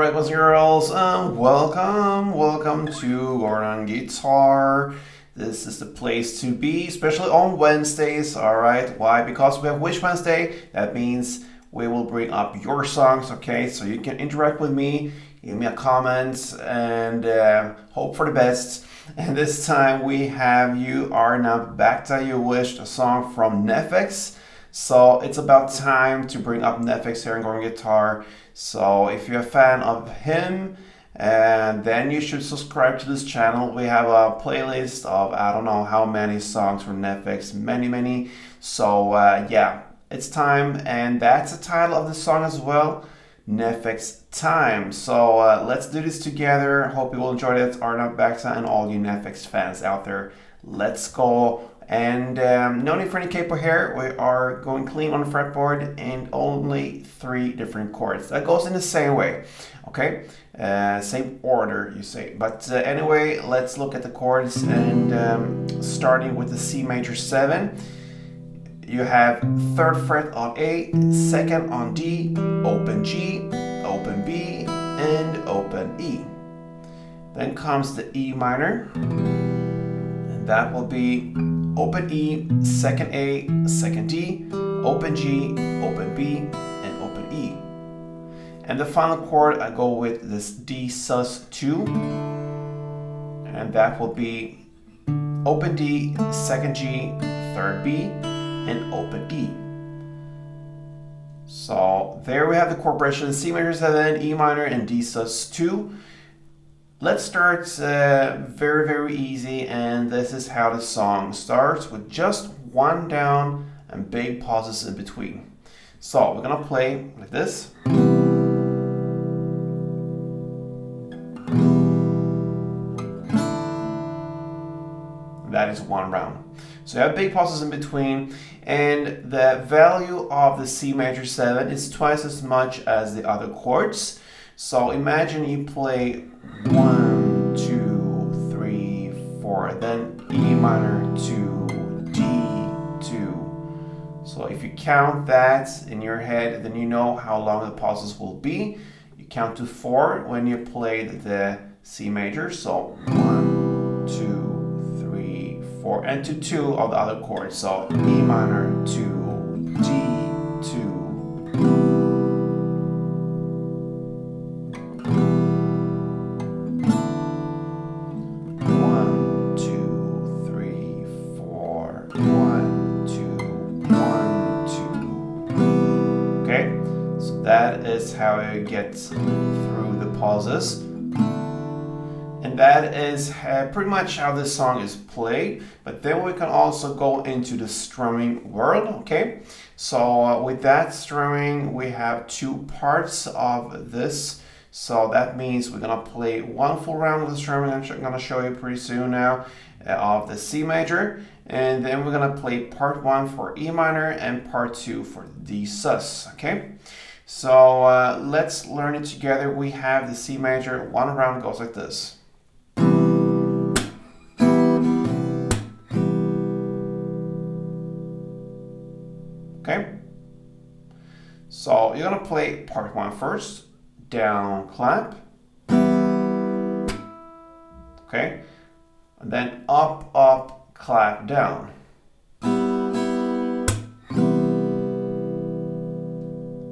Alright, boys and girls, welcome to Gordon Guitar. This is the place to be, especially on Wednesdays, alright? Why? Because we have Wish Wednesday. That means we will bring up your songs, okay? So you can interact with me, give me a comment, and hope for the best. And this time we have You Are Not Back to You Wished, a song from Neffex. So it's about time to bring up Neffex here in Gordon Guitar. So if you're a fan of him, and then you should subscribe to this channel. We have a playlist of I don't know how many songs from Neffex, many. So yeah, it's time, and that's the title of the song as well, Neffex Time. So let's do this together. Hope you will enjoy it, Arnav Baxa, and all you Neffex fans out there. Let's go. And no need for any capo here. We are going clean on the fretboard and only 3 different chords. That goes in the same way, okay? Same order, you say. But anyway, let's look at the chords. And starting with the C major 7, you have 3rd fret on A, 2nd on D, open G, open B, and open E. Then comes the E minor, and that will be open E, 2nd A, 2nd D, open G, open B, and open E. And the final chord, I go with this D sus2, and that will be open D, 2nd G, 3rd B, and open E. So there we have the chord progression: C major 7, E minor, and D sus2. Let's start very easy, and this is how the song starts, with just 1 down and big pauses in between. So we're gonna play like this. That is 1 round. So you have big pauses in between, and the value of the C major 7 is twice as much as the other chords. So imagine you play 1, 2, 3, 4, then E minor to D 2. So if you count that in your head, then you know how long the pauses will be. You count to 4 when you play the C major. So 1, 2, 3, 4, and to 2 of the other chords. So E minor to D 2. That is how you get through the pauses. And that is pretty much how this song is played. But then we can also go into the strumming world, okay? So with that strumming, we have 2 parts of this. So that means we're gonna play 1 full round of the strumming. I'm gonna show you pretty soon now of the C major. And then we're gonna play part 1 for E minor and part 2 for D sus, okay? So let's learn it together. We have the C major, 1 round goes like this. Okay? So you're gonna play part 1 first, down, clap. Okay? And then up, clap, down.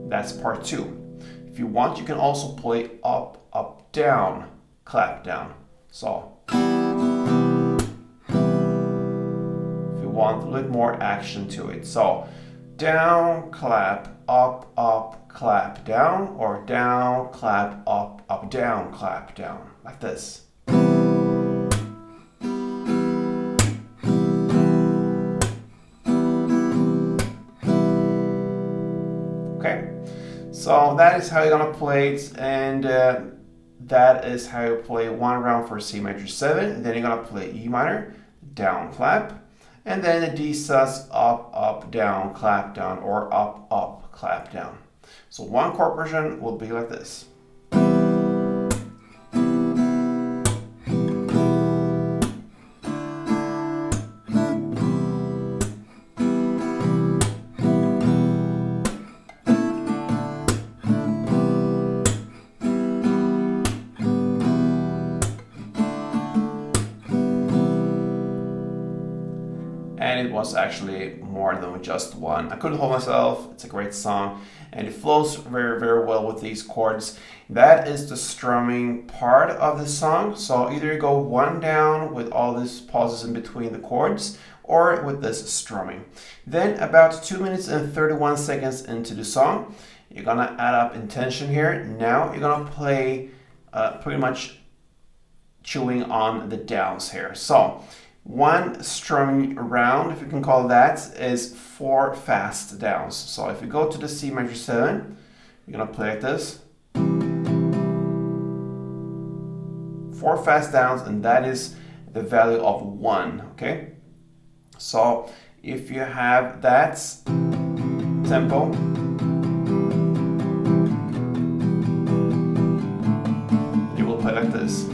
That's part 2. If you want, you can also play up, down, clap, down. So if you want a little more action to it. So down, clap, up, clap, down, or down, clap, up, down, clap, down, like this. Okay? So that is how you're gonna play it, and that is how you play 1 round for C major 7. Then you're gonna play E minor, down, clap, and then the D sus, up, down, clap, down, or up, clap, down. So 1 chord progression will be like this. and it was actually more than just one. I couldn't hold myself. It's a great song, and it flows very, very well with these chords. That is the strumming part of the song. So either you go one down with all these pauses in between the chords, or with this strumming. Then about 2 minutes and 31 seconds into the song, you're gonna add up intention here. Now you're gonna play pretty much chewing on the downs here. So one strumming round, if you can call that, is 4 fast downs. So if you go to the C major 7, you're gonna play like this. 4 fast downs, and that is the value of 1, okay? So if you have that tempo, you will play like this.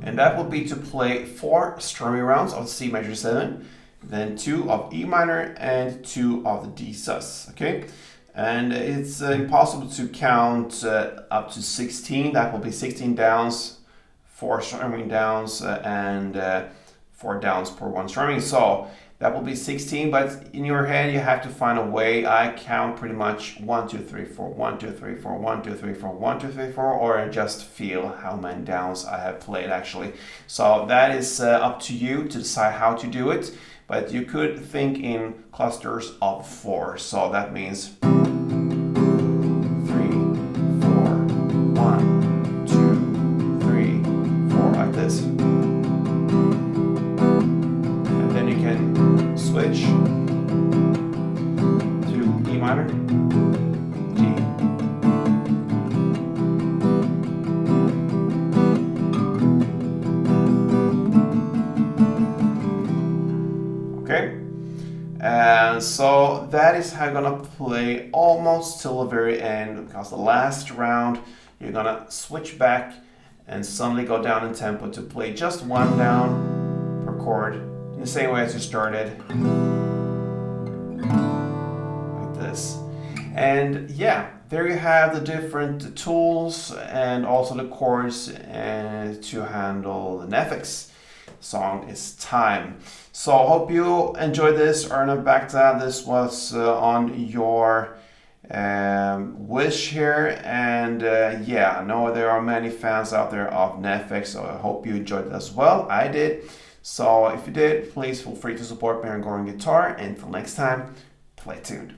And that will be to play 4 strumming rounds of C major 7, then 2 of E minor and 2 of the D sus, okay? And it's impossible to count up to 16. That will be 16 downs, 4 strumming downs, and 4 downs per 1 strumming. So that will be 16, but in your head you have to find a way. I count pretty much 1, 2, 3, 4, 1, 2, 3, 4, 1, 2, 3, 4, 1, 2, 3, 4, or just feel how many downs I have played actually. So that is up to you to decide how to do it, but you could think in clusters of 4. So that means 3, 4, 1, 2, 3, 4, like this. And then you can switch to E minor, G, okay? And so that is how you're gonna play almost till the very end, because the last round you're gonna switch back and suddenly go down in tempo to play just 1 down per chord in the same way as you started, like this. And yeah, there you have the different tools and also the chords to handle the Neffex. Song is Time. So I hope you enjoyed this. Erna Bakta, this was on your wish here, and yeah, I know there are many fans out there of Neffex, so I hope you enjoyed it as well. I did. So if you did, please feel free to support me on Goran Guitar, and until next time, play tuned.